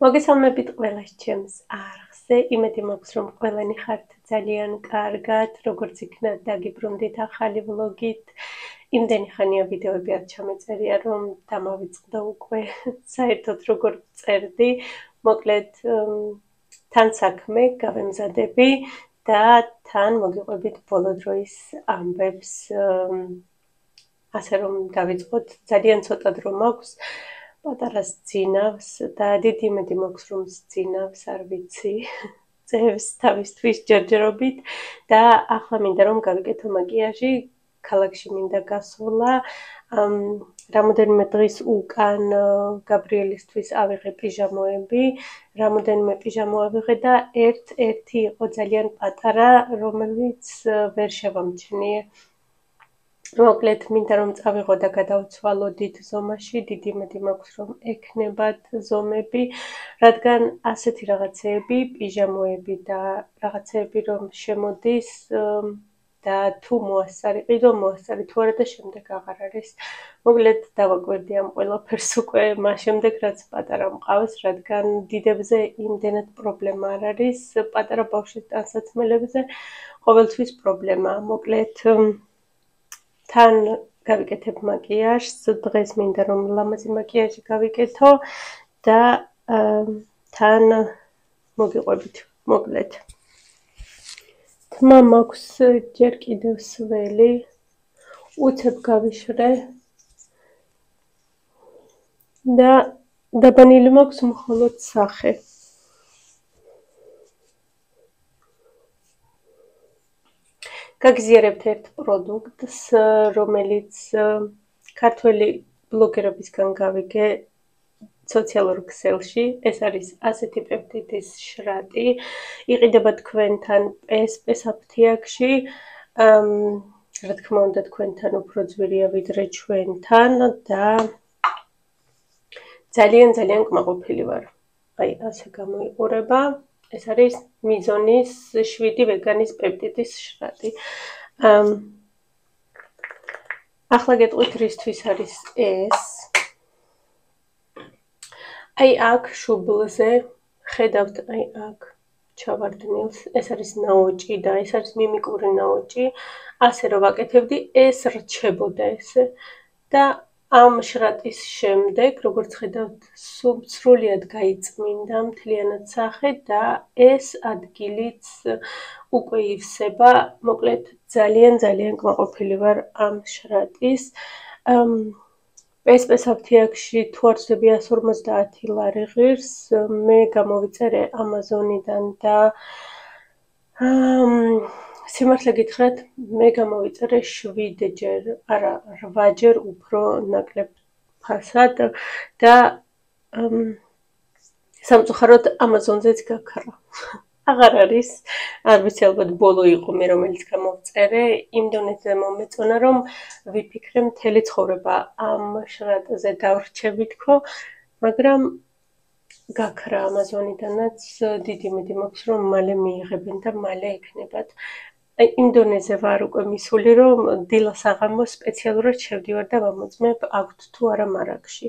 მოგესალმებით ყველას ჩემს არხზე. იმედი მაქვს, რომ ყველანი ხართ ძალიან კარგად, როგორც იქნა დაგიბრუნდით ახალი ვლოგით. იმდენი ხანია ვიდეოები არ ჩამეწერია, რომ დამავიწყდა უკვე საერთოდ როგორ წერდი. მოკლედ თან საქმე გავემზადები და თან მოგიყვებით ბოლო დროის ამბებს. ასე რომ დავიწყოთ, ძალიან ცოტა დრო მაქვს. პატარას ძინავს და დიდი იმედი მაქვს, რომ ძინავს, არ ვიცი, წევს თავისთვის ჯერჯერობით და ახლა მინდა რომ გავიკეთო მაკიაჟი, ქალაქში მინდა გასვლა. რამოდენიმე დღის უკან გაბრიელისთვის ავიღე პიჟამოები, რამოდენიმე პიჟამო ავიღე და ერთ-ერთი იყო ძალიან პატარა, რომელიც ვერ შევამჩნიე. მოკლედ მინდა რომ წავიღო და გადავცვალო დიდ ზომაში, დიდი იმედი მაქვს რომ ექნებათ ზომები, რადგან ასეთი რაღაცეები, პიჟამოები და რაღაცეები რომ შემოდის და თუ მოასწარი, ყიდო მოასწარი თუ არა და შემდეგ აღარ არის. მოკლედ დავაკვირდი ამ ყველაფერს უკვე მას შემდეგ, რაც პატარა მყავს, რადგან დიდებზე იმდენად პრობლემა არ არის, პატარა ბავშვის ტანსაცმელებზე ყოველთვის პრობლემაა. მოკლედ თან გავიკეთებ მაკიაჟს, დღეს მინდა რომ ლამაზი მაკიაჟი გავიკეთო და თან მოგიყვებით. მოკლედ თმა მაქვს ჯერ კიდევ სველი, უცებ გავიშრე და დაბანილი მაქვს მხოლოდ სახე. გაგზიარებთ ერთ პროდუქტს, რომელიც ქართველი ბლოგერებისგან გავიგე სოციალურ ქსელში. ეს არის ასეთი პეპტიდის შრატი, იყიდება თქვენთან PSP საფთიაქში, რა თქმა უნდა თქვენთან უფრო ძვირია ვიდრე ჩვენთან და ძალიან კმაყოფილი ვარ. აი ასე გამოიყურება. ეს არის მიზონის 7 ვეგანის პეპტიდის შრატი. ახლა გეტყვით რისთვის არის ეს. აი აქ შუბლზე ხედავთ, აი აქ ჩავარდნილს, ეს არის ნაოჭი და ეს არის მიმიკური ნაოჭი. ასე რომ ვაკეთებდი, ეს რჩებოდა ესე და ამ შრატის შემდეგ, როგორც ხედავთ, სრულიად გაიწმინდა მთლიანად სახე და ეს ადგილიც უკვე ივსება. მოკლედ ძალიან კმაყოფილი ვარ ამ შრატის. PSP საფთიაქში თუ არ ვცდები 150 ლარი ღირს, მე გამოვიწერე Amazon-იდან და სიმართლე გითხრათ, მე გამოვიწერე 7-ჯერ, არა 8-ჯერ უფრო ნაკლებ ფასად და სამწუხაროდ Amazon-ზეც გაქრა. აღარ არის, არ ვიცი ალბათ ბოლო იყო მე რომელიც გამოვწერე, იმ დონეზე მომეწონა რომ ვიფიქრე მთელი ცხოვრება ამ შრატზე დავრჩებითქო, მაგრამ გაქრა Amazon-იდანაც, დიდი იმედი მაქვს რომ მალე მიიღებენ და მალე ექნებათ. იმ დონეზე ვარ უკვე მისული, რომ დილას აღამოს სპეციალურად შევდივარ და ვამოწმებ აქვთ თუ არა მარაგში.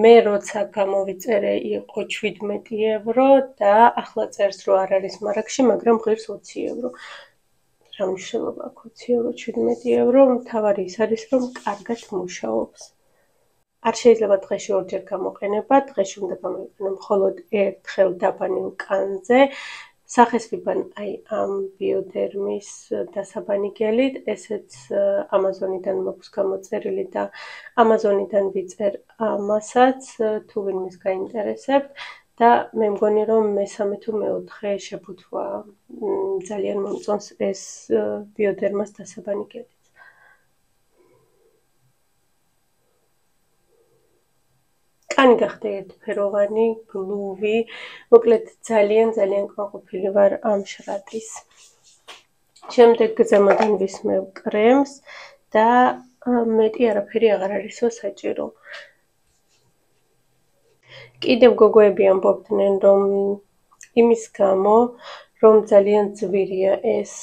მე როცა გამოვიწერე იყო 17 евро და ახლა წერს რომ არ არის მარაგში, მაგრამ ღირს 20 евро. რა მნიშვნელობა აქვს 20 евро, 17 евро, მთავარი ის არის რომ კარგად მუშაობს. არ შეიძლება დღეში ორჯერ გამოყენება, დღეში უნდა გამოიყენო მხოლოდ ერთხელ დაბანილ კანზე. სახეს ვიბან აი ამ ბიოდერმის დასაბანი გელით, ესეც Amazon-იდან მაქვს გამოწერილი და Amazon-იდან ვიწერ ამასაც, თუ ვინმეს გაინტერესებთ და მე მგონი რომ მესამე თუ მეოთხე შეფუთვა ძალიან მომწონს ეს ბიოდერმას დასაბანი გელი. კანი გახდა ერთფეროვანი, გლუვი, მოკლედ ძალიან კმაყოფილი ვარ ამ შრატის. შემდეგ ზემოდან ვისმევ კრემს და მეტი არაფერი აღარ არისო საჭირო. კიდევ გოგოები ამბობდნენ რომ იმის გამო, რომ ძალიან ძვირია ეს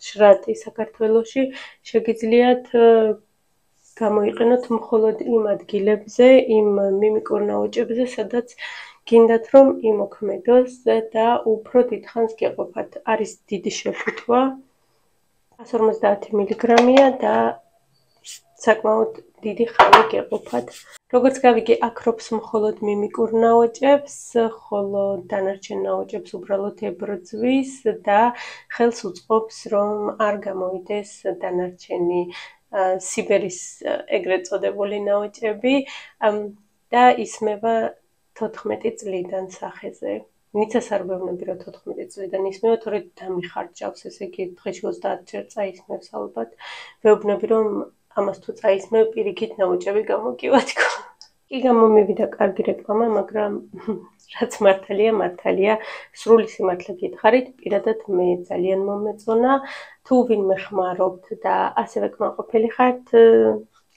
შრატი საქართველოში, შეგიძლიათ გამოიყენოთ მხოლოდ იმ ადგილებზე, იმ მიმიკურ ნაოჭებზე, სადაც გინდათ რომ იმოქმედოს და უფრო დიდხანს გეყოფათ. არის დიდი შეფუთვა, 150 მგ-ია და საკმაოდ დიდი ხანი გეყოფათ. როგორც გავიგე, აქრობს მხოლოდ მიმიკურ ნაოჭებს, ხოლო დანარჩენ ნაოჭებს უბრალოდ ებრძვის და ხელს უწყობს, რომ არ გამოვიდეს დანარჩენი სიბერის ეგრეთ წოდებული ნაოჭები და ისმება 14 წლიდან სახეზე. ნიცას არ ვეუბნები, რომ 14 წლიდან ისმება, თორედ დამიხარჯავს, ესე იგი დღეში 30 ჯერ წაისმევს ალბათ. ვეუბნები, რომ ამას თუ წაისმევ, პირიქით ნაოჭები გამოგივა თქო. კი გამომივიდა კარგი რეკლამა, მაგრამ რაც მართალია, სრული სიმართლე გითხარით, პირადად მე ძალიან მომეწონა. თუ ვინმე ხმარობთ და ასევე კმაყოფილი ხართ,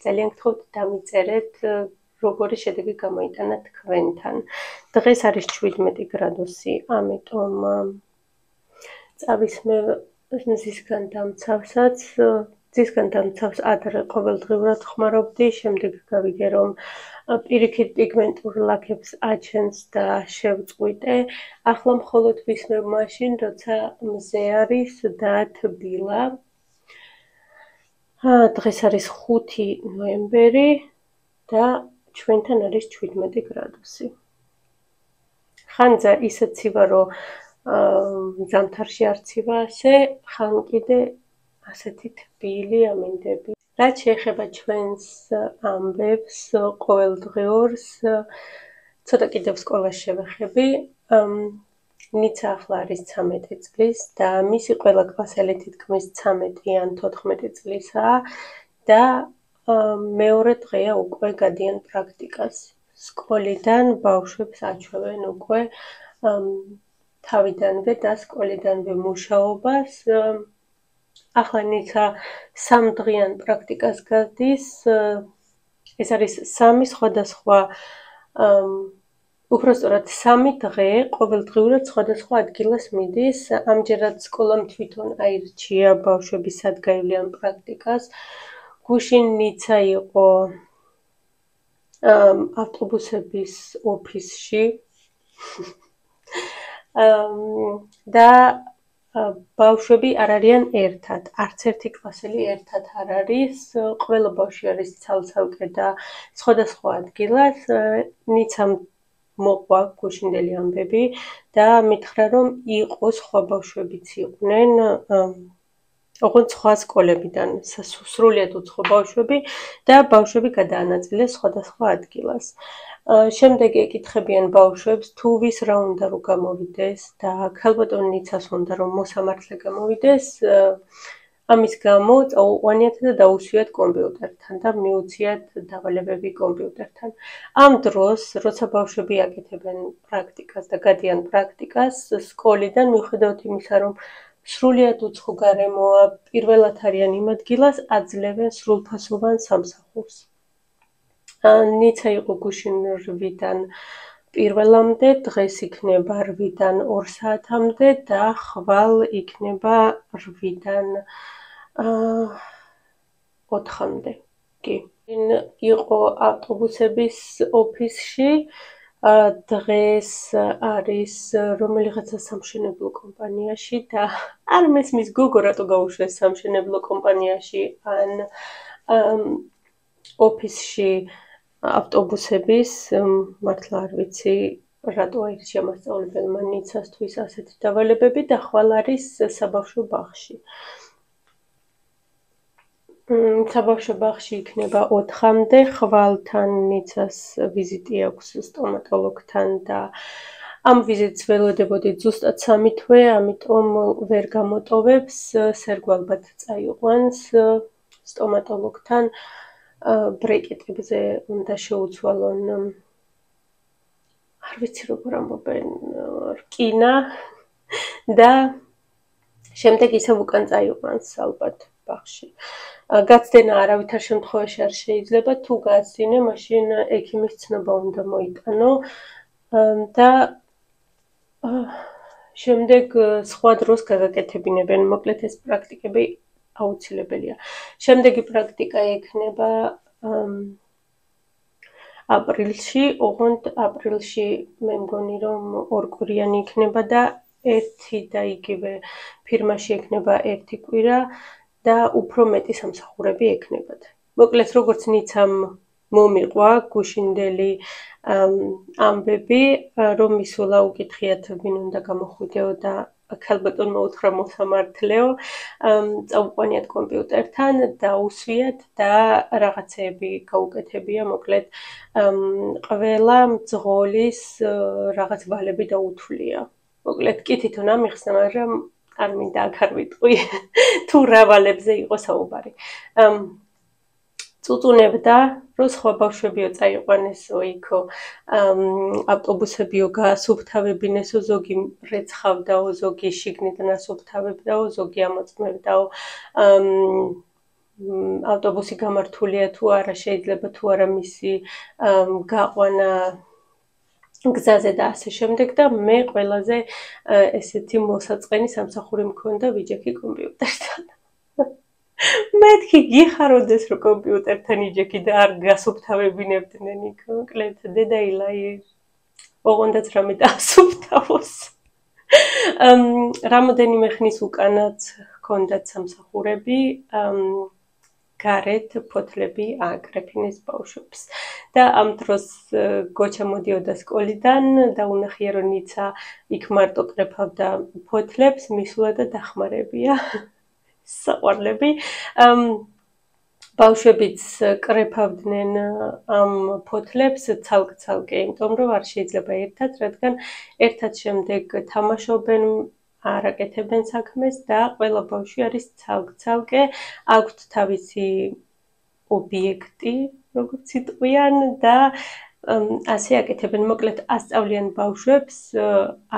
ძალიან გთხოვთ დამიწერეთ, როგორი შედეგი გამოიტანა თქვენთან. დღეს არის 17 გრადუსი, ამიტომ წავისმევ მზისგან დამცავსაც. მზისგან დამცავს ადრე ყოველდღიურად ხმარობდი, შემდეგ გავიგე, რომ პირიქით პიგმენტურ ლაქებს აჩენს და შევწყვიტე. ახლა მხოლოდ ვისმევ მაშინ, როცა მზე არის და თბილა. დღეს არის 5 ნოემბერი და ჩვენთან არის 17 გრადუსი. ხანძა ისე ცივა, რომ ზამთარში არ ცივა ასე, ხან კიდე ასეთი თბილი ამინდები. რაც შეეხება ჩვენს ამბებს, ყოველდღიურს, ცოტა კიდევ სკოლას შევეხები. ნიცა ახლა არის 13 წლის და მისი ყველა კლასელი თითქმის 13 ან 14 წლისაა და მეორე დღეა უკვე გადიან პრაქტიკას. სკოლიდან ბავშვებს აჩვევენ უკვე თავიდანვე და სკოლიდანვე მუშაობას. ახლა ნიცა 3 დღიან პრაქტიკას გადის. ეს არის 3 სხვადასხვა უпростоრად 3 დღე ყოველდღიურად სხვადასხვა ადგილას მიდის. ამჯერად სკოლამ თვითონ აირჩია ბავშვები სად გაივლიან პრაქტიკას. გუშინ ნიცა იყო ავტობუსების ოფისში და ბავშვები არ არიან ერთად, არც ერთი კლასელი ერთად არ არის, ყველა ბავშვი არის ცალ-ცალკე და სხვადასხვა ადგილას. ნიცამ მოყვა გუშინდელი ამბები და მითხრა, რომ იყო სხვა ბავშვებიც იყვნენ, ოღონდ სხვა სკოლებიდან, სრულიად უცხო ბავშვები და ბავშვები გადაანაწილეს სხვადასხვა ადგილას. შემდეგ ეკითხებიან ბავშვებს, თუ ვის რა უნდა რომ გამოვიდეს და ქალბატონ ნიცას უნდა რომ მოსამართლე გამოვიდეს. ამის გამო წაუყვანიათ და დაუსვიათ კომპიუტერთან და მიუციათ დავალებები კომპიუტერთან. ამ დროს, როცა ბავშვები აკეთებენ პრაქტიკას და გადიან პრაქტიკას, სკოლიდან მიუხედავად იმისა, რომ სრულიად უცხო გარემოა, პირველად არიან იმ ადგილას, აძლევენ სრულფასოვან სამსახურს. ნიცა იყო გუშინ 8-დან 1-მდე, დღეს იქნება 8-დან 2 საათამდე და ხვალ იქნება 8-დან 4-მდე. კი. იყო ავტობუსების ოფისში, დღეს არის რომელიღაცა სამშენებლო კომპანიაში და არ მესმის გოგო რატო გაუშვეს სამშენებლო კომპანიაში ან ოფისში ავტობუსების, მართლა არ ვიცი, რატო აირჩია მასწავლებელმა ნიცასთვის ასეთი დავალებები და ხვალ არის საბავშვო ბაღში. საბავშვო ბაღში იქნება 4-მდე, ხვალთან ნიცას ვიზიტი აქვს სტომატოლოგთან და ამ ვიზიტს ველოდებოდით ზუსტად 3 თვე, ამიტომ ვერ გამოტოვებს, სერგვალბად წაიყვანს სტომატოლოგთან. ბრეკეტებზე უნდა შეუცვალონ, არ ვიცი როგორ ამბობენ, რკინა და შემდეგ ისევ უკან წაიყვანს ალბათ ბაღში. გაცდენა არავითარ შემთხვევაში არ შეიძლება, თუ გაცდინე, მაშინ ექიმის ცნობა უნდა მოიტანო და შემდეგ სხვა დროს გაგაკეთებინებენ, მოკლედ ეს პრაქტიკები აუცილებელია. შემდეგი პრაქტიკა იქნება აპრილში, ოღონდ აპრილში მე მგონი რომ ორკვირიანი იქნება და ერთი და იგივე ფირმაში ექნება ერთი კვირა და უფრო მეტი სამსახურები ექნებათ. მოკლედ როგორც ნიცამ მომიყვა გუშინდელი ამბები, რომ მისულა უკითხიათ ვინ უნდა გამოხვიდეო და ქალბატონმა უთხრა მოსამართლეო, წაუყვანიათ კომპიუტერთან, დაუსვიათ და რაღაცეები გაუკეთებია, მოკლედ ყველა მძღოლის რაღაც ვალები დაუთვლია. მოკლედ კი თვითონ ამიხსნა, მაგრამ არ მინდა აქ არ ვიტყვი თუ რა ვალებზე იყო საუბარი. წუწუნებდა, რომ სხვა ბავშვებიო წაიყვანესო იქო, ავტობუსებიო გაასუფთავებინესო, ზოგი რეცხავდაო, ზოგი შიგნიდან ასუფთავებდაო, ზოგი ამოწმებდაო, ავტობუსი გამართულია თუ არა, შეიძლება თუ არა მისი გაყვანა გზაზე და ასე შემდეგ და მე ყველაზე ესეთი მოსაწყენი სამსახური მქონდა ვიჯექი კომპიუტერთან. მეთქი გიხაროდეს რომ კომპიუტერთან იჯექი და არ გასუფთავებინებდნენ იქ, მოკლედ დედაილაი ოღონდაც რამე დაასუფთავოს. რამოდენიმე ხნის უკანაც ჰქონდათ სამსახურები, გარეთ ფოთლები ააკრეფინეს ბავშვებს. და ამ დროს გოჩა მოდიოდა სკოლიდან და უნახია რომ ნიცა იქ მარტო კრეფავდა ფოთლებს, მისულა და დახმარებია. საყვარლები. ბავშვებიც კრეფავდნენ ამ ფოთლებს ცალკ-ცალკე, იმიტომ რომ არ შეიძლება ერთად, რადგან ერთად შემდეგ თამაშობენ, არ აკეთებენ საქმეს და ყველა ბავშვი არის ცალკ-ცალკე, აქვთ თავისი ობიექტი, როგორც იტყვიან და ასე აკეთებენ. მოკლედ ასწავლიან ბავშვებს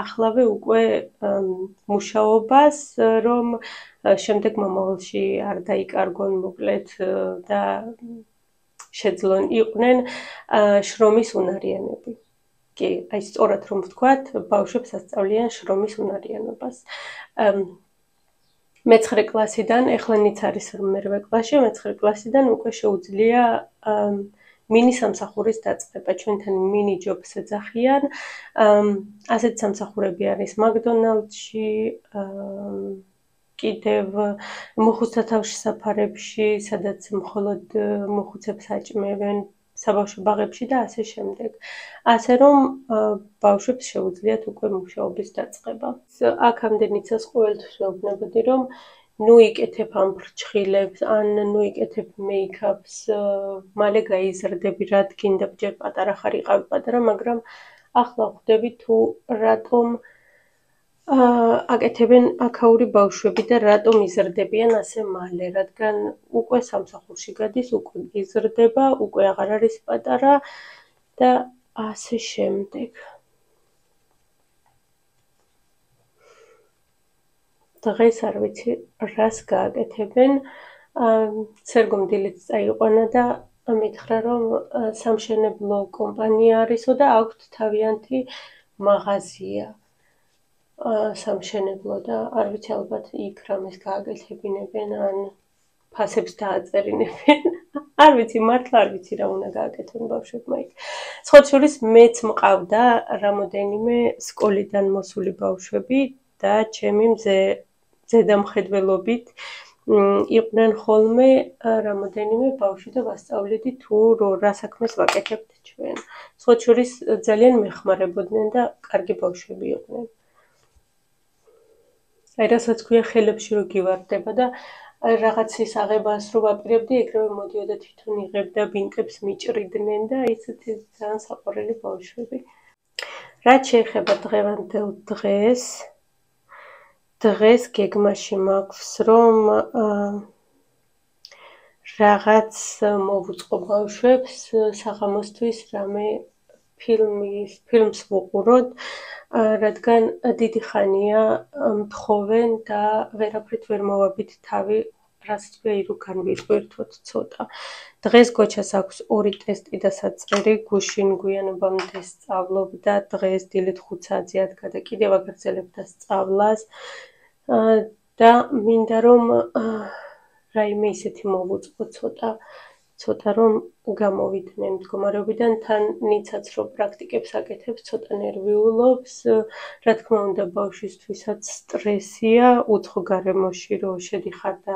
ახლავე უკვე მუშაობას, რომ შემდეგ მომავალში არ დაიკარგონ მოკლედ და შეძლონ იყვნენ შრომის უნარიანები. კი, აი სწორად რომ ვთქვათ, ბავშვებს ასწავლიან შრომის უნარიანობას. მე-9 კლასიდან, ეხლა ნიც არის მე-8 კლასში, მე-9 კლასიდან უკვე შეუძლია მინი სამსახურის დაწყება. ჩვენთან მინი ჯობს ეძახიან. ასეთ სამსახურები არის მაკდონალდში, კიდევ მოხუცთა თავშესაფარებში, სადაც მხოლოდ მოხუცებს აჭმევენ, საბავშვო ბაღებში და ასე შემდეგ. ასე რომ ბავშვებს შეუძლიათ უკვე მუშაობის დაწყება. აქამდე ნიცას ყოველთვის ვეუბნებოდი, რომ ნუ იკეთებ ამ ფრჩხილებს, ან ნუ იკეთებ მეიქაპს, მალე გაიზრდები, რა გინდა ჯერ პატარა ხარ, იყავი პატარა, მაგრამ ახლა ხვდები თუ რატომ აკეთებენ აქაური ბავშვები და რატომ იზრდებიან ასე მალე, რადგან უკვე სამსახურში გადის, უკვე იზრდება, უკვე აღარ არის პატარა და ასე შემდეგ. დღეს არ ვიცი რას გააკეთებენ, სერგომ დილიც წაიყვანა და მითხრა რომ სამშენებლო კომპანია არისო და აქვთ თავიანთი მაღაზია სამშენებლო და არ ვიცი ალბათ იქ რამეს გააკეთებინებენ ან ფასებს დააწერინებენ. არ ვიცი, მართლა არ ვიცი რა უნდა გააკეთონ ბავშვებმა იქ. სხვა შორის მეც მყავდა რამოდენიმე სკოლიდან მოსული ბავშვები და ჩემი ზედამხედველობით იყვნენ ხოლმე რამოდენიმე ბავშვი და ვასწავლედი თუ რა საქმეს ვაკეთებთ ჩვენ. სხვა შორის ძალიან მეხმარებოდნენ და კარგი ბავშვები იყვნენ. აი რასაც ქვია ხელებში რო გივარდება და რაღაცის აღებას რო ვაპირებდი, ეგრევე მოდიოდა თვითონ იღებდა ბინტებს მიჭრიდნენ და ისეთი ძალიან საყვარელი ბავშვები. რაც შეეხება დღევანდელ დღეს, დღეს გეგმაში მაქვს, რომ რაღაც მოვუწყო ბავშვებს საღამოსთვის რამე ფილმს ვუყუროთ, რადგან დიდი ხანია მთხოვენ და ვერაფრით ვერ მოვაბით თავი, რასაც ქვია ირო განვიყვირთოთ ცოტა. დღეს გოჩას აქვს 2 ტესტი და საწყერი, გუშინ გვიანობამდე სწავლობდა, დღეს დილით 5 საათზე ადგა და კიდევ აგრძელებდა სწავლას და მინდა რომ რაიმე ისეთი მოვუწყო ცოტა ცოტა რომ გამოვიდნენ მდგომარეობიდან, თან ნიცაც რომ პრაქტიკებს აკეთებს, ცოტა ნერვიულობს, რა თქმა უნდა ბავშვისთვისაც სტრესია, უცხო გარემოში რომ შედიხარ და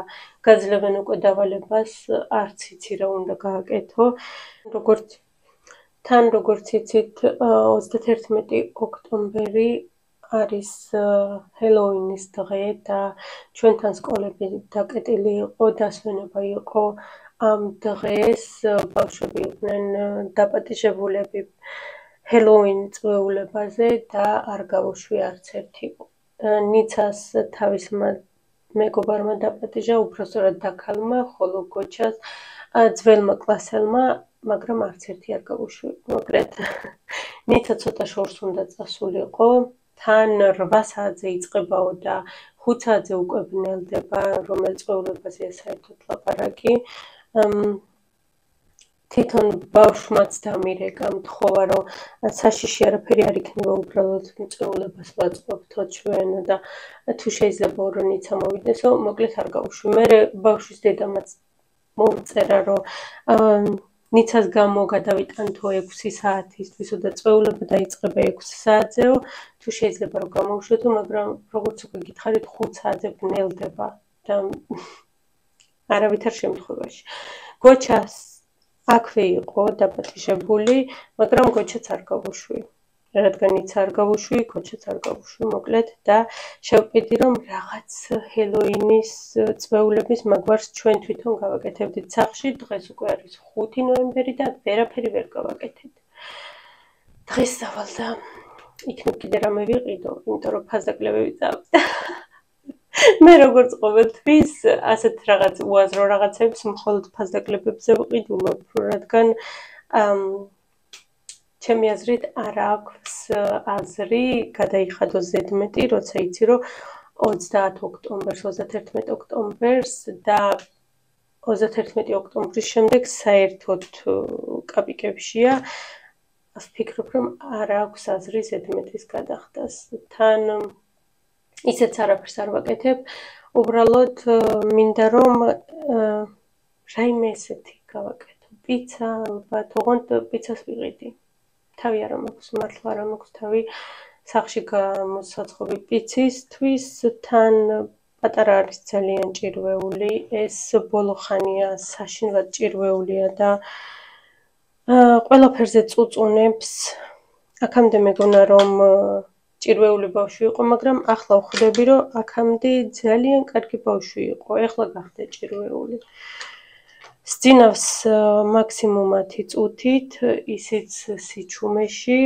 გაძლევენ უკვე დავალებას, არც იცი რა უნდა გააკეთო. როგორც იცით, 31 ოქტომბერი არის ჰელოუინის დღე და ჩვენთან სკოლები დაკეტილი იყო, დასვენება იყო ამ დღეს, ბავშვები იყვნენ დაპატიჟებულები ჰელოუინ წვეულებაზე და არ გავუშვი არც ერთი. ნიცას თავის მეგობარმა დაპატიჟა, უბრალოდ დაქალმა, ხოლო გოჩას ძველმა კლასელმა, მაგრამ არც ერთი არ გავუშვი. მოკლედ, ნიცა ცოტა შორს უნდა წასულიყო, თან 8 საათზე იწყებაო და 5 საათზე უკვე ვნელდება, რომელ წვეულებაზეა საერთოდ ლაპარაკი. თვითონ ბავშვმაც დამირეკა, მთხოვა, რომ საშიში არაფერი არ იქნება, უბრალოდ წვეულებას ვაწყობთო ჩვენ და თუ შეიძლება რომ ნიცა მოვიდესო, მოკლედ არ გავუშვი. მერე ბავშვის დედამაც მომწერა, რომ ნიცას გამო გადავიტანთო 6 საათისთვისო და წვეულება დაიწყება 6 საათზეო, თუ შეიძლება რომ გამოვუშვეთო, მაგრამ როგორც უკვე გითხარით 5 საათზე ვნელდება და არავითარ შემთხვევაში. გოჩას აქვე იყო დაპატიჟებული, მაგრამ გოჩაც არ გავუშვი. რადგან ниცა არ გავუშვი, გოჩაც არ გავუშვი, მოკლედ და შევყიდი რომ რაღაც ჰელოუინის წვეულების მაგვარს ჩვენ თვითონ გავაკეთებდით სახლში, დღეს უკვე არის 5 ნოემბერი და ვერაფერი ვერ გავაკეთეთ. დღეს სავალ და იქნებ კიდე რამე ვიყიდო, იმიტომ რომ ფასდაკლებები წავიდა. მე როგორც ყოველთვის ასეთ რაღაც უაზრო რაღაცებს მხოლოდ ფასდაკლებებზე ვყიდულობ, რადგან ჩემი აზრით არ აქვს აზრი გადაიხადო ზედმეტი, როცა იცი რომ 30 ოქტომბერს, 31 ოქტომბერს და 31 ოქტომბრის შემდეგ საერთოდ კაპიკებშია. ვფიქრობ, რომ არ აქვს აზრი ზედმეტის გადახდას. თან ისეც არაფერს არ ვაკეთებ, უბრალოდ მინდა რომ რაიმე ესეთი გავაკეთო. პიცა, ალბათ, ოღონდ პიცას ვიყიდი. თავი არ მაქვს, მართლა არ მაქვს თავი სახლში გამოსაცხობი პიცისთვის, თან პატარა არის ძალიან ჭირვეული, ეს ბოლო ხანია საშინლად ჭირვეულია და ყველაფერზე წუწუნებს. აქამდე მეგონა რომ ჭირვეული ბავშვი იყო, მაგრამ ახლა ვხვდები, რომ აქამდე ძალიან კარგი ბავშვი იყო, ეხლა გახდა ჭირვეული. სძინავს მაქსიმუმ 10 წუთით, ისიც სიჩუმეში.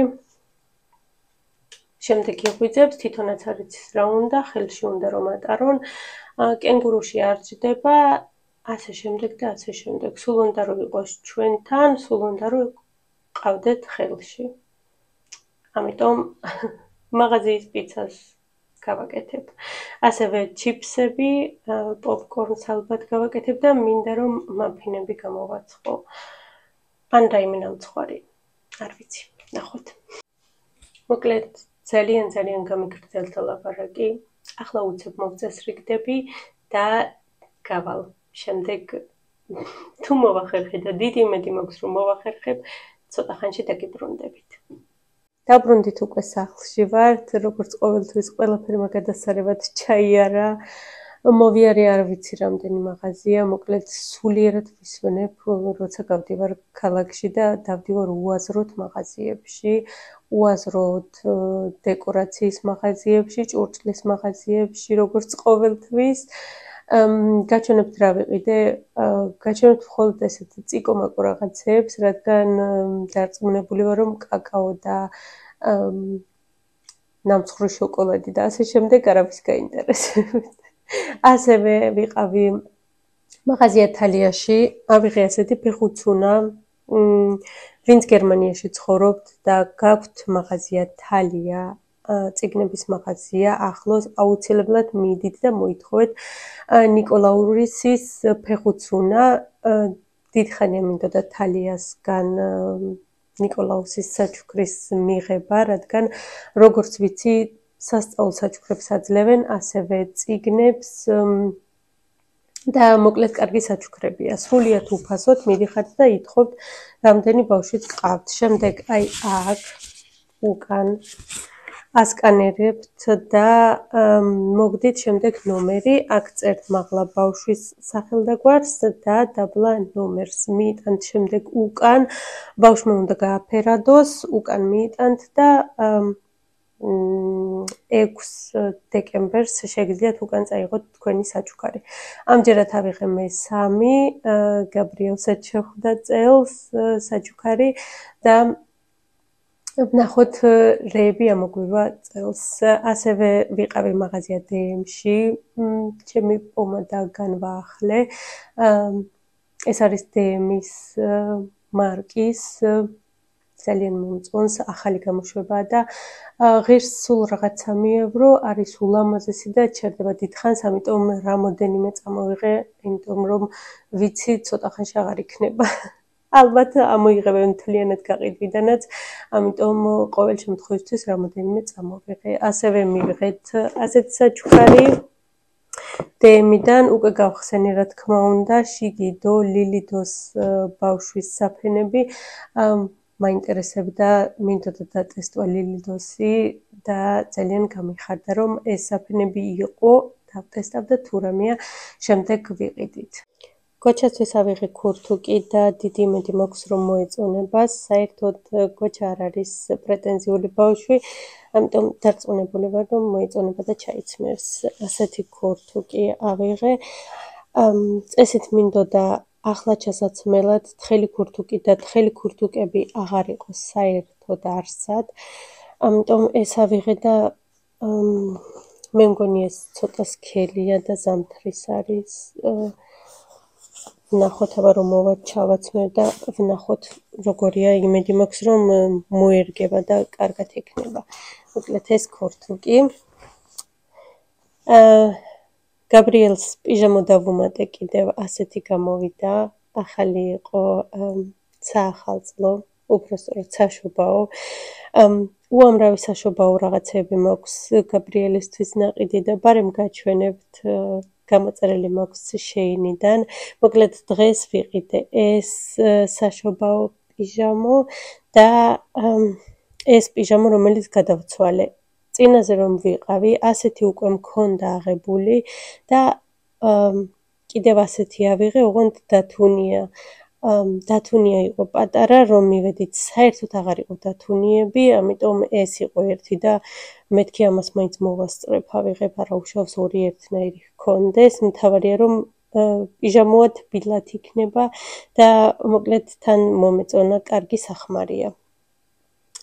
შემდეგ იღვიძებს, თვითონაც არ იცის რა უნდა, ხელში უნდა რომ ატარონ. კენგურუში არ ჭდება, ასე შემდეგ და ასე შემდეგ. სულ უნდა რომ იყოს ჩვენთან, სულ უნდა რომ ყავდეთ ხელში. ამიტომ მაღაზიის პიცას გავაკეთებ. ასევე ჩიფსები, პოპკორნს ალბათ გავაკეთებ და მინდა რომ მაფინები გამოვაცხო. ან რაიმე ნამცხვარი. არ ვიცი, ნახოთ. მოკლედ ძალიან გამიგრძელდა ლაპარაკი. ახლა უცებ მოვწესრიგდები და გავალ. შემდეგ თუ მოვახერხე და დიდი იმედი მაქვს რომ მოვახერხებ, ცოტა ხანში დაგიბრუნდებით. დაბრუნდით უკვე სახლში ვართ, როგორც ყოველთვის ყველაფერი მაგადასარევად ჩაი არა. მოვიარე არ ვიცი რამდენი მაღაზია, მოკლედ სულიერად ვისვენებ, როცა გავდივარ ქალაქში და დავდივარ უაზროდ მაღაზიებში, უაზროდ დეკორაციის მაღაზიებში, ჭურჭლის მაღაზიებში, როგორც ყოველთვის. გაჩვენებთ რა ვიყიდე, გაჩვენებთ მხოლოდ ესეთ წიკომაკო რაღაცებს, რადგან დარწმუნებული ვარ რომ კაკაო და ნამცხვრი შოკოლადი და ასე შემდეგ არავის გაინტერესებს. ასევე ვიყავი მაღაზია თალიაში, ავიღე ასეთი ფეხუცუნა, ვინც გერმანიაში ცხოვრობთ და გაქვთ მაღაზია თალია, წიგნების მაღაზია, ახლოს აუცილებლად მიდით და მოითხოვეთ ნიკოლაურისის ფეხუცუნა. დიდხანია მინდოდა თალიასგან ნიკოლაუსის საჩუქრის მიღება, რადგან როგორც ვიცი, სასწაულ საჩუქრებს აძლევენ, ასევე წიგნებს და მოკლედ კარგი საჩუქრებია. სრულიად უფასოდ მიდიხართ და ითხოვთ რამდენი ბავშვიც გყავთ. შემდეგ აი აქ უკან ასკანერებთ და მოგდით შემდეგ ნომერი, აქ წერთ მაღლა ბავშვის სახელდაგვარს და დაბლა ნომერს. მიიტანთ შემდეგ უკან, ბავშვმა უნდა გააფერადოს, უკან მიიტანთ და 6 დეკემბერს შეგიძლიათ უკან წაიღოთ თქვენი საჩუქარი. ამჯერად ავიღე მე 3, გაბრიელსაც შეხვდა წელს საჩუქარი და ვნახოთ რეები ამოგვივა წელს. ასევე ვიყავი მაღაზია DM-ში, ჩემი პომადა განვაახლე. ეს არის DM-ის მარკის, ძალიან მომწონს, ახალი გამოშვებაა და ღირს სულ რაღაც 3 евро, არის ულამაზესი და ჩერდება დიდხანს, ამიტომ რამოდენიმე წამოვიღე, იმიტომ რომ ვიცი ცოტა ხანში აღარ იქნება. ალბათ ამოიღებენ მთლიანად გაყიდვიდანაც, ამიტომ ყოველ შემთხვევისთვის რამოდენიმე წამოვიღე. ასევე მივიღეთ ასეთი საჩუქარი DM-დან, უკვე გავხსენი რა თქმა უნდა, შიგიდო ლილიდოს ბავშვის საფენები. მაინტერესებდა, მინდოდა დატესტვა ლილიდოსი და ძალიან გამიხარდა, რომ ეს საფენები იყო, დავტესტავ და თუ რამეა, შემდეგ ვიყიდით. გოჩაცთვის ავიღე ქურთუკი და დიდი იმედი მაქვს, რომ მოეწონება. საერთოდ გოჩა არ არის პრეტენზიული ბავშვი, ამიტომ დარწმუნებული ვარ, რომ მოეწონება და ჩაიცმევს. ასეთი ქურთუკი ავიღე. წესით მინდოდა ახლა ჩასაცმელად თხელი ქურთუკი და თხელი ქურთუკები აღარ იყო საერთოდ არსად. ამიტომ ეს ავიღე და მე მგონი ეს ცოტა სქელია და ზამთრის არის. ვნახოთ აბა რომ მოვარ ჩავაცმევ და ვნახოთ როგორია, იმედი მაქვს რომ მოერგება და კარგად ექნება. მოკლედ ეს ქურთუკი. გაბრიელს პიჟამო დავუმატე კიდევ ასეთი გამოვიდა, ახალი იყო საახალწლო, უბრალოდ საშობაო. უამრავი საშობაო რაღაცები მაქვს გაბრიელისთვის ნაყიდი და ბარემ გაჩვენებთ, გამოწერილი მაქვს შეინიდან. მოკლედ დღეს ვიყიდე ეს საშობაო პიჟამო და ეს პიჟამო, რომელიც გადავცვალე. წინაზე რომ ვიყავი, ასეთი უკვე მქონდა აღებული და კიდევ ასეთი ავიღე, ოღონდ დათუნია. დათუნია იყო პატარა, რომ მივედით, საერთოდ აღარ იყო დათუნიები, ამიტომ ეს იყო ერთი და მეთქი ამას მაინც მოვასწრებ, ავიღებ, არა უშავს 2 ერთნაირი ჰქონდეს, მთავარია რომ პიჟამოა თბილად იქნება და მოკლედ თან მომეწონა, კარგი სახმარია.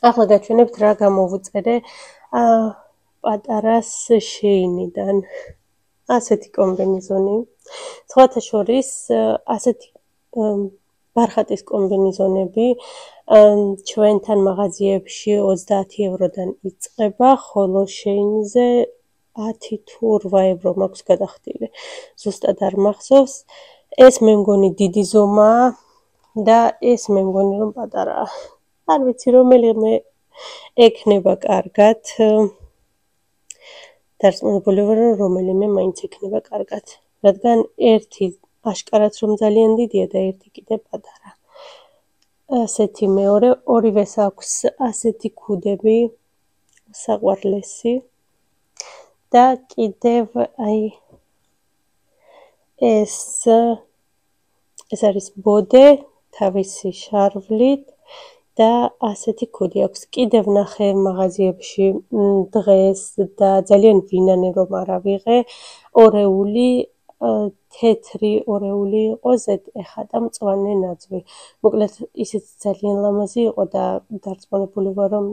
ახლა გაჩვენებთ რა გამოვუწერე პატარას შეინიდან. ასეთი კომბინეზონი. სხვათა შორის ასეთი ბარხატის კომბინეზონები ჩვენთან მაღაზიებში 30 ევროდან იწყება, ხოლო შეინზე 10 თუ 8 евро მაქვს გადახდილი. ზუსტად არ მახსოვს. ეს მე მგონი დიდი ზომაა და ეს მე მგონი რომ პატარაა. არ ვიცი რომელიმე ექნება კარგად. დარწმუნებული ვარ, რომ რომელიმე მაინც ექნება კარგად. რადგან ერთი აშკარად რომ ძალიან დიდია და ერთი კიდე პატარა. ასეთი მეორე, ორივეს აქვს ასეთი ქუდები, საყვარლესი. და კიდევ აი ეს არის ბოდე თავისი შარვლით და ასეთი ქუდი აქვს. კიდევ ვნახე მაღაზიებში დღეს და ძალიან ვინანე რომ არ ავიღე, ორეული, თეთრი ორეული იყო ზედეხა და მწვანე ნაძვი. მოკლედ ისიც ძალიან ლამაზი იყო და დარწმუნებული ვარ რომ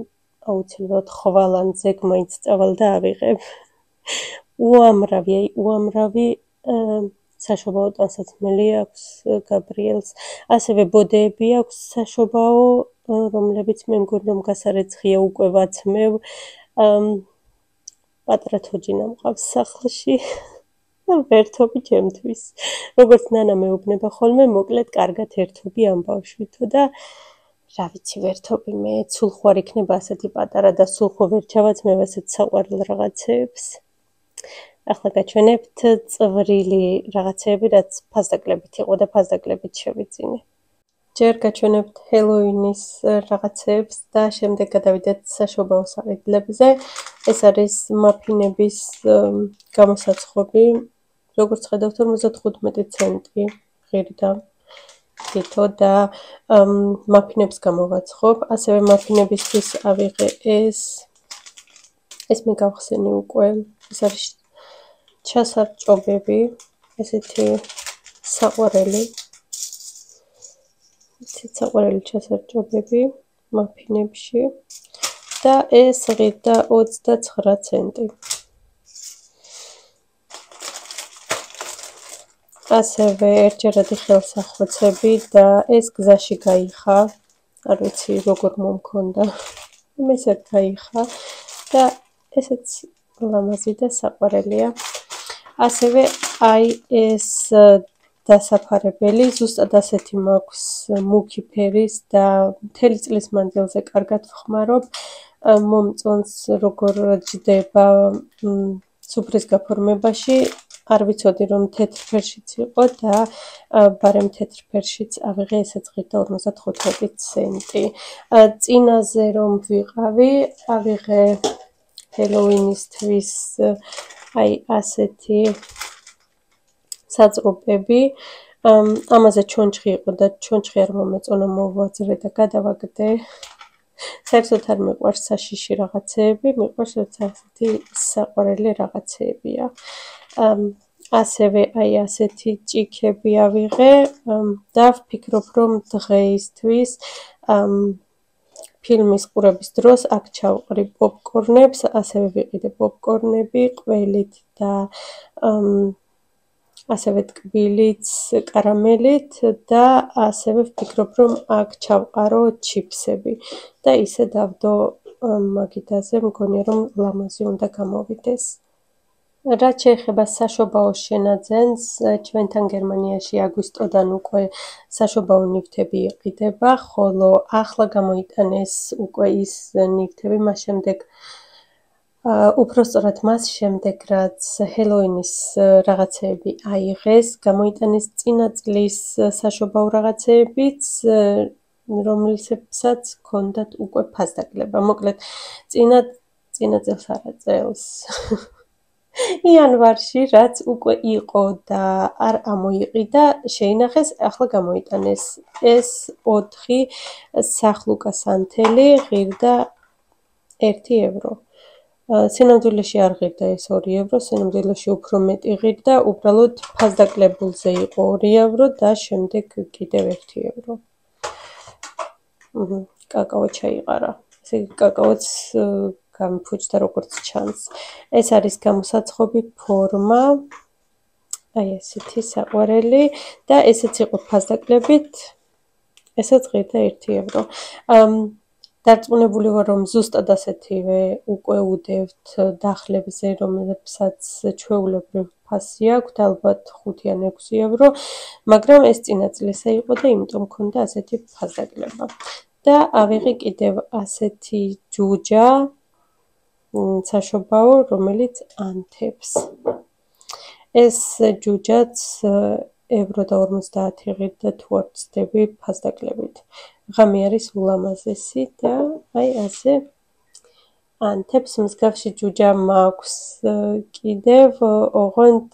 აუცილებლად ხვალანძე მაინც წავალ და ავიღებ. უამრავი საშობაო ტანსაცმელი აქვს გაბრიელს. ასევე ბოდეები აქვს საშობაო, რომლებიც მე მგონი რომ გასარეცხია უკვე ვაცმევ. პატარა თოჯინა მყავს სახლში. ვერთობი ჩემთვის. როგორც ნანა მეუბნება ხოლმე, მოკლედ კარგად ერთობი ამ ბავშვითო და რა ვიცი, ვერთობი მე, სულხო არ იქნება ასეთი პატარა და სულხო ვერ ჩავაცმევ ასეთ საყვარელ რაღაცეებს. ახლა გაჩვენებთ წვრილი რაღაცეები, რაც ფასდაკლებით იყო და ფასდაკლებით შევიძინე. ჯერ გაჩვენებთ ჰელოუინის რაღაცეებს და შემდეგ გადავიდეთ საშობაო საყიდლებზე. ეს არის მაფინების გამოსაცხობი. როგორც ხედავთ, 55 ცენტი ღირდა თითო და მაფინებს გამოვაცხობ. ასევე მაფინებისთვის ავიღე ეს მე გავხსენი უკვე. ეს არის ჩასარჭობები, ესეთი საყვარელი. საყვარელი ჩასარჭობები მაფინებში და ეს ღირდა 29 ცენტი. ასევე ერთჯერადი ხელსახვეცები და ეს გზაში გაიხა. არ ვიცი როგორ მომქონდა. მესად გაიხა და ესეც ლამაზი და საყვარელია. ასევე აი ეს დასაფარებელი, ზუსტად ასეთი მაქვს მუქი ფერის და მთელი წლის მანძილზე კარგად ვხმარობ. მომწონს როგორ ჯდება სუფრის გაფორმებაში. არ ვიცოდი რომ თეთრ ფერშიც იყო და ბარემ თეთრ ფერშიც ავიღე, ესეც ღირდა 55 ცენტი. წინაზე რომ ვიყავი, ავიღე ჰელოუინისთვის აი ასეთი საწყობები. ამაზე ჩონჩხი იყო და ჩონჩხი არ მომეწონა, მოვაძრე და გადავაგდე. საერთოდ არ მიყვარს საშიში რაღაცეები, მიყვარს როცა ასეთი საყვარელი რაღაცეებია. ასევე აი ასეთი ჭიქები ავიღე და ვფიქრობ რომ დღეისთვის ფილმის ყურების დროს აქ ჩავყრი პოპკორნებს, ასევე ვიყიდე პოპკორნები ყველით და ასევე ტკბილიც, კარამელით და ასევე ვფიქრობ რომ აქ ჩავყარო ჩიფსები და ისე დავდო მაგიდაზე, მგონია რომ ლამაზი უნდა გამოვიდეს. რაც შეეხება საშობაო შენაძენს, ჩვენთან გერმანიაში აგვისტოდან უკვე საშობაო ნივთები იყიდება, ხოლო ახლა გამოიტანეს უკვე ის ნივთები, მას შემდეგ უпростоრად მას შემდეგ, რაც ჰელოუინის რაღაცეები აიღეს, გამოიტანეს წინა წლის საშობაო რაღაცეებიც, რომლებსაც ჰქონდათ უკვე ფასდაკლება. მოკლედ, წინა წელს არა წელს. იანვარში, რაც უკვე იყო და არ ამოიყიდა, შეინახეს, ახლა გამოიტანეს. ეს 4 სახლუკა სანთელი ღირდა 1 ევრო. სინამდვილეში არ ღირდა ეს 2 ევრო, სინამდვილეში უფრო მეტი ღირდა, უბრალოდ ფასდაკლებულზე იყო 2 ევრო და შემდეგ კიდევ 1 ევრო. კაკაო ჩაიყარა. ესე იგი კაკაოც გამიფუჭდა როგორც ჩანს. ეს არის გამოსაცხობი ფორმა. აი ესეთი საყვარელი და ესეც იყო ფასდაკლებით. ესეც ღირდა 1 ევრო. დარწმუნებული ვარ რომ ზუსტად ასეთივე უკვე უდევთ დახლებზე, რომლებსაც ჩვეულებრივ ფასი აქვთ, ალბათ 5 ან 6 ევრო, მაგრამ ეს წინა წლისა იყო და იმიტომ მქონდა ასეთი ფასდაკლება. და ავიღე კიდევ ასეთი ჯუჯა საშობაო, რომელიც ანთებს. ეს ჯუჯაც ევრო და 50 ღირდა თუ არ ვცდები ფასდაკლებით. ღამე არის ულამაზესი და აი ასე ანთებს. მსგავსი ჯუჯა მაქვს კიდევ, ოღონდ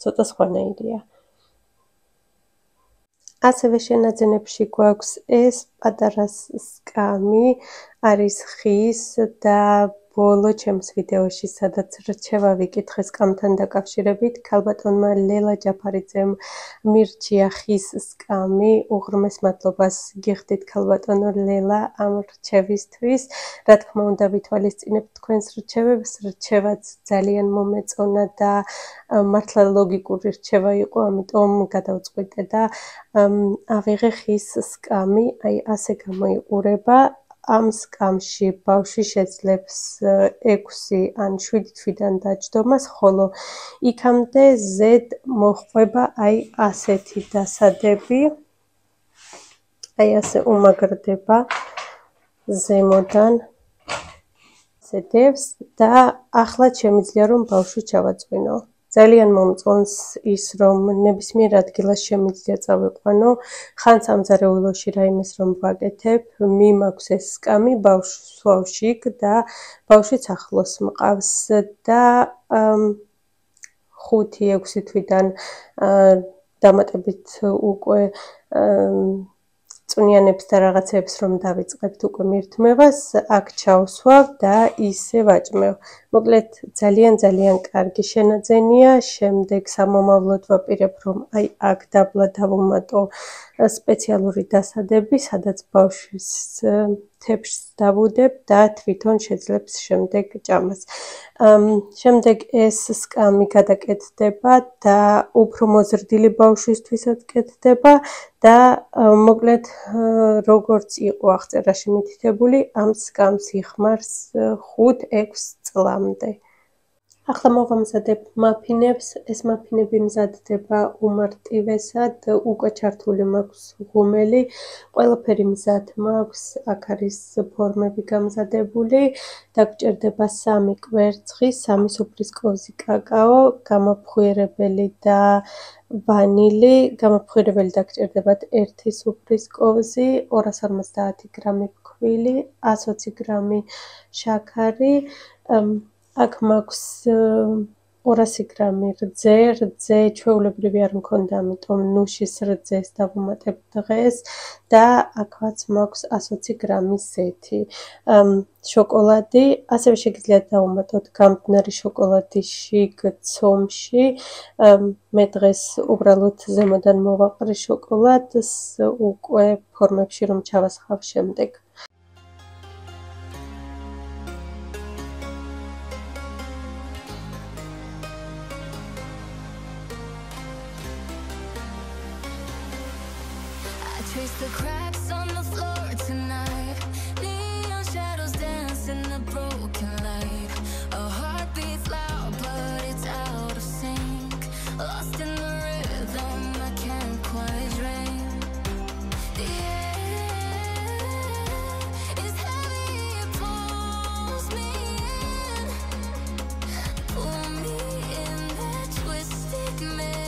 ცოტა სხვანაირია. ასევე შენაძენებში გვაქვს ეს პატარა სკამი, არის ხის და ბოლო ჩემს ვიდეოში, სადაც რჩევა ვიკითხე სკამთან დაკავშირებით, ქალბატონმა ლელა ჯაფარიძემ მირჩია ხის სკამი. უღრმეს მადლობას გიხდით ქალბატონო ლელა ამ რჩევისთვის. რა თქმა უნდა, ვითვალისწინებთ თქვენს რჩევებს, რჩევაც ძალიან მომეწონა და მართლა ლოგიკური რჩევა იყო, ამიტომ გადავწყვიტე და ავიღე ხის სკამი, აი ასე გამოიყურება. ამ სკამში ბავშვი შეძლებს 6 ან 7 თვიდან დაჯდომას, ხოლო იქამდე ზედ მოჰყვება აი ასეთი დასადები. აი ასე უმაგრდება ზემოდან. მასზე დევს და ახლაც შემიძლია რომ ბავშვი ჩავაწვინო. ძალიან მომწონს ის რომ ნებისმიერ ადგილას შემიძლია წავიყვანო, ხან სამზარეულოში რაიმეს რომ ვაკეთებ, მიმაქვს ეს სკამი ბავშვს ვსვავში იქ და ბავშვიც ახლოს მყავს და 5-6 თვიდან დამატებით უკვე წვნიანებს და რაღაცებს რომ დავიწყებთ უკვე მირთმევას, აქ ჩავსვავ და ისე ვაჭმევ. მოკლედ ძალიან კარგი შენაძენია, შემდეგ სამომავლოდ ვაპირებ რომ აი აქ დაბლა დავუმატო სპეციალური დასადები, სადაც ბავშვის თეფშს დავუდებ და თვითონ შეძლებს შემდეგ ჭამას. შემდეგ ეს სკამი გადაკეთდება და უფრო მოზრდილი ბავშვისთვისაც კეთდება და მოკლედ როგორც იყო აღწერაში მითითებული, ამ სკამს იხმარს 5-6 წლამდე. ახლა მოვამზადებ მაფინებს. ეს მაფინები მზადდება უმარტივესად, უკვე ჩართული მაქვს ღუმელი, ყველაფერი მზად მაქვს, აქ არის ფორმები გამზადებული, დაგჭირდება 3 კვერცხი, 3 სუფრისკოვზი კაკაო, გამაფხვიერებელი და ვანილი, გამაფხვიერებელი დაგჭირდებათ 1 სუფრისკოვზი, 250 გრამი ფქვილი, 120 გრამი შაქარი, აქ მაქვს 200 გრამი რძე, რძე ჩვეულებრივი არ მქონდა, ამიტომ ნუშის რძეს დავუმატებ დღეს და აქაც მაქვს 120 გრამი ზეთი. შოკოლადი, ასევე შეგიძლიათ დავუმატოთ გამბნარი შოკოლადი შიგ ცომში. მე დღეს უბრალოდ ზემოდან მოვაყრე შოკოლადს, უკვე ფორმებში რომ ჩავასხავ შემდეგ. Trace the cracks on the floor tonight. Neon shadows dance in the broken light. Our heart beats loud, but it's out of sync. Lost in the rhythm, I can't quite dream. The air is heavy, it pulls me in. Pull me in that twisted maze.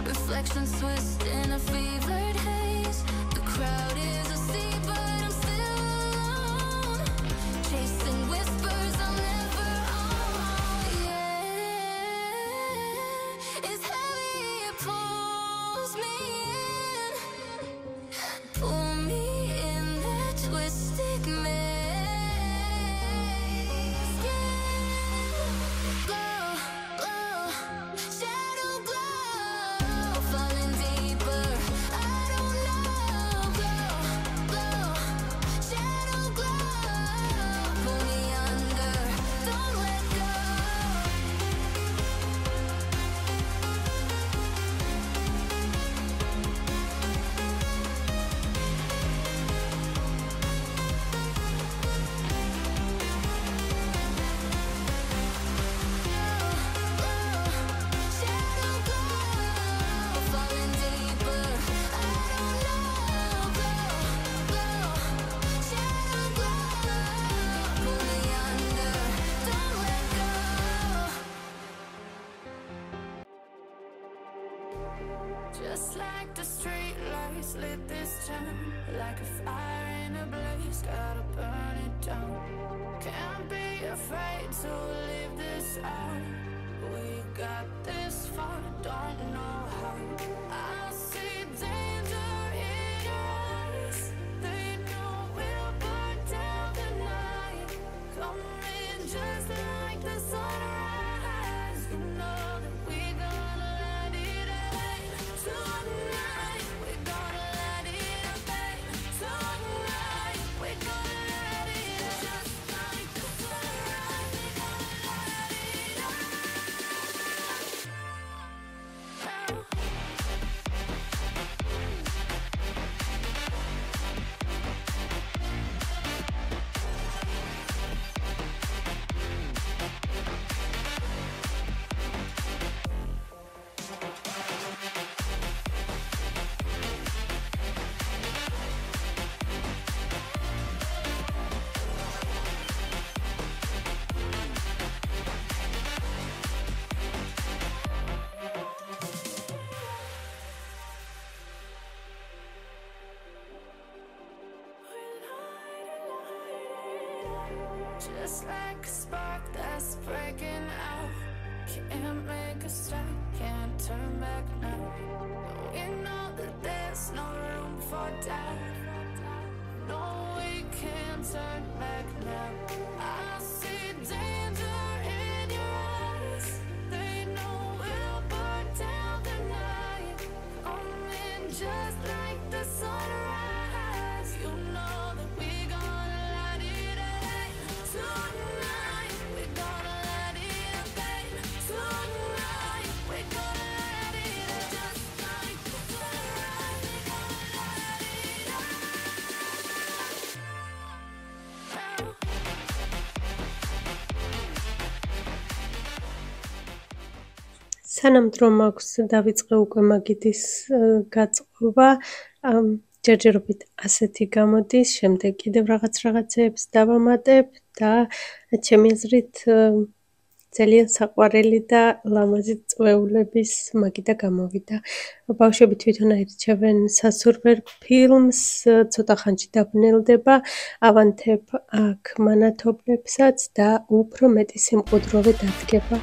Reflections twist in a fevered haze. The crowd is asleep, but I'm still alone. Chasing whispers I'll never own. Yeah, it's heavy, it pulls me in. Pull me in that twisted maze. Glow, glow, shadow glow. Falling deeper, I don't know. Glow, glow, shadow glow. Pull me under, don't let go. Shadow glow, falling deeper. I don't know. Glow, glow, shadow glow. Pull me under, don't let go. Just like the street lights lit this town, like a fire in a blaze, gotta burn it down. Can't be afraid to leave this out. We got this far, don't know how. I see danger in your eyes. They know we'll burn down the night. Coming just like the sunrise. You know that we gonna let it out tonight. Just like a spark that's breaking out. Can't make a stop, can't turn back now. We know that there's no room for doubt. No, we can't turn back now. I see danger in your eyes. They know we'll burn down the night. Coming just like the sunrise. You know that we gonna light it up tonight. We gonna light it up, babe. Tonight we gonna light it up just like the sunrise. We gonna light it up. სანამ დრო მაქვს დავიწყე უკვე მაგიდის გაწყობა, ჯერჯერობით ასეთი გამოდის, შემდეგ კიდევ რაღაცეებს დავამატებ და ჩემი აზრით ძალიან საყვარელი და ლამაზი წვეულების მაგიდა გამოვიდა. ბავშვები თვითონ აირჩევენ სასურველ ფილმს, ცოტა ხანში დაბნელდება, ავანთებ აქ მანათობლებსაც და უფრო მეტი სიმყუდროვე დადგება.